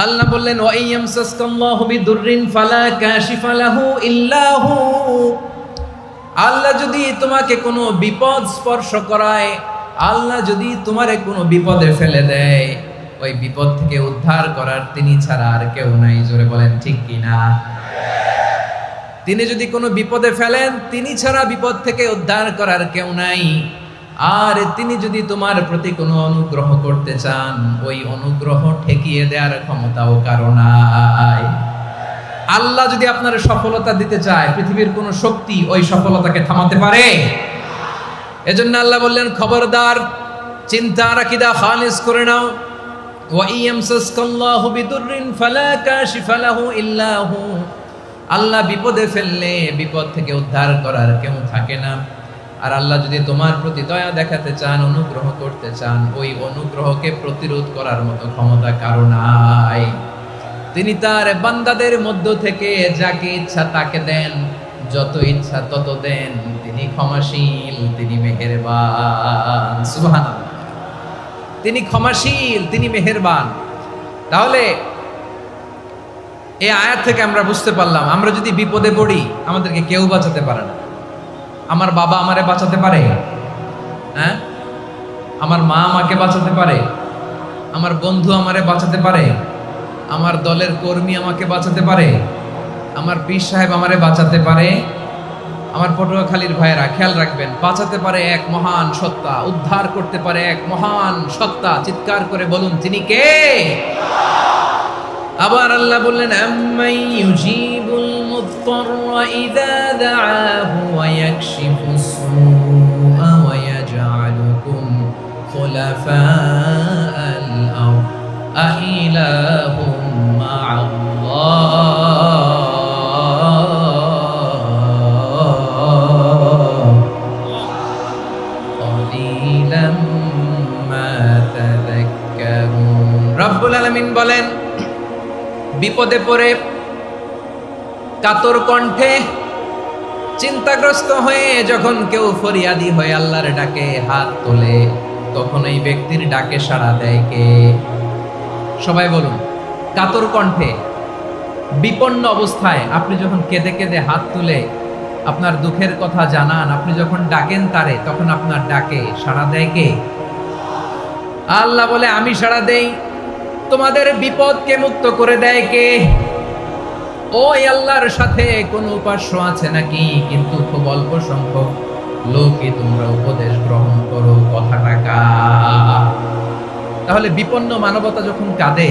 আল্লাহ বললেন ওয়া ইয়ামসাসকাল্লাহু বিদুররিন ফালা কাশিফা লাহু ইল্লা হু। আল্লাহ যদি তোমাকে কোনো বিপদ স্পর্শ করায়, আল্লাহ যদি তোমারে কোনো বিপদে ফেলে দেয়, ওই বিপদ থেকে উদ্ধার করার তিনি ছাড়া আর কেউ নাই। জোরে বলেন ঠিক কিনা? তিনি যদি কোনো বিপদে ফেলেন, তিনি ছাড়া বিপদ থেকে উদ্ধার করার কেউ নাই। আর তিনি যদি তোমার প্রতি কোনো অনুগ্রহ করতে চান, ওই অনুগ্রহ ঠেকিয়ে দেওয়ার ক্ষমতাও কারো নাই। আল্লাহ যদি আপনার সফলতা দিতে চায়, পৃথিবীর কোন শক্তি ওই সফলতাকে থামাতে পারে? এজন্য আল্লাহ বললেন, খবরদার, চিন্তার আকীদা খালিস করে নাও। ওয়া ইয়ামসাসকাল্লাহু বিদুররিন ফালা কাশিফা লাহু ইল্লা হু। আল্লাহ বিপদে ফেললে বিপদ থেকে উদ্ধার করার কেউ থাকে না। আর আল্লাহ যদি তোমার প্রতি দয়া দেখাতে চান, অনুগ্রহ করতে চান, ওই অনুগ্রহকে প্রতিরোধ করার মতো ক্ষমতা কারো নাই। তিনি তার বান্দাদের মধ্য থেকে যাকে ইচ্ছা তাকে দেন, যত ইচ্ছা তত দেন। তিনি ক্ষমাশীল, তিনি মেহেরবান। সুবহানাল্লাহ। তিনি ক্ষমাশীল, তিনি মেহেরবান। তাহলে এই আয়াত থেকে আমরা বুঝতে পারলাম, আমরা যদি বিপদে পড়ি আমাদেরকে কেউ বাঁচাতে পারে না। আমার বাবা আমারে বাঁচাতে পারে? হ্যাঁ? আমার মা আমাকে বাঁচাতে পারে? আমার বন্ধু আমারে বাঁচাতে পারে? আমার দলের কর্মী আমাকে বাঁচাতে পারে? আমার পীর সাহেব আমারে বাঁচাতে পারে? আমার পটুয়াখালীর ভাইয়েরা খেয়াল রাখবেন, বাঁচাতে পারে এক মহান সত্তা, উদ্ধার করতে পারে এক মহান সত্তা। চিৎকার করে বলুন, তিনি কে? আবার আল্লাহ বললেন, আম্মাই ইউজিবুল মুত্তাররা ইযা দাআহু ওয়া ইয়াকশিফুস সুআ ওয়া ইয়াজআলুকুম খুলাফাআল আরদ আইলাহুম মা'আল্লাহ ক্বালিলাম মা তাযাক্কারুন। রব্বুল আলামিন বলেন, বিপদে পড়ে কাতর কণ্ঠে চিন্তাগ্রস্ত হয়ে যখন কেউ ফরিয়াদি হয়ে আল্লাহর ডাকে হাত তোলে, তখন এই ব্যক্তির ডাকে সাড়া দেয় কে? সবাই বলুন। কাতর কণ্ঠে বিপন্ন অবস্থায় আপনি যখন কেঁদে কেঁদে হাত তুলে আপনার দুঃখের কথা জানান, আপনি যখন ডাকেন তারে, তখন আপনার ডাকে সাড়া দেয় কে? আল্লাহ বলে, আমি সাড়া দেই। তোমাদের বিপদকে মুক্ত করে দেয় কে? ওই আল্লাহর সাথে কোন উপাস্য আছে নাকি? কিন্তু খুব অল্প সংখ্যক লোকই তোমরা উপদেশ গ্রহণ করো। কথাটা কার? তাহলে বিপন্ন মানবতা যখন কাঁদে,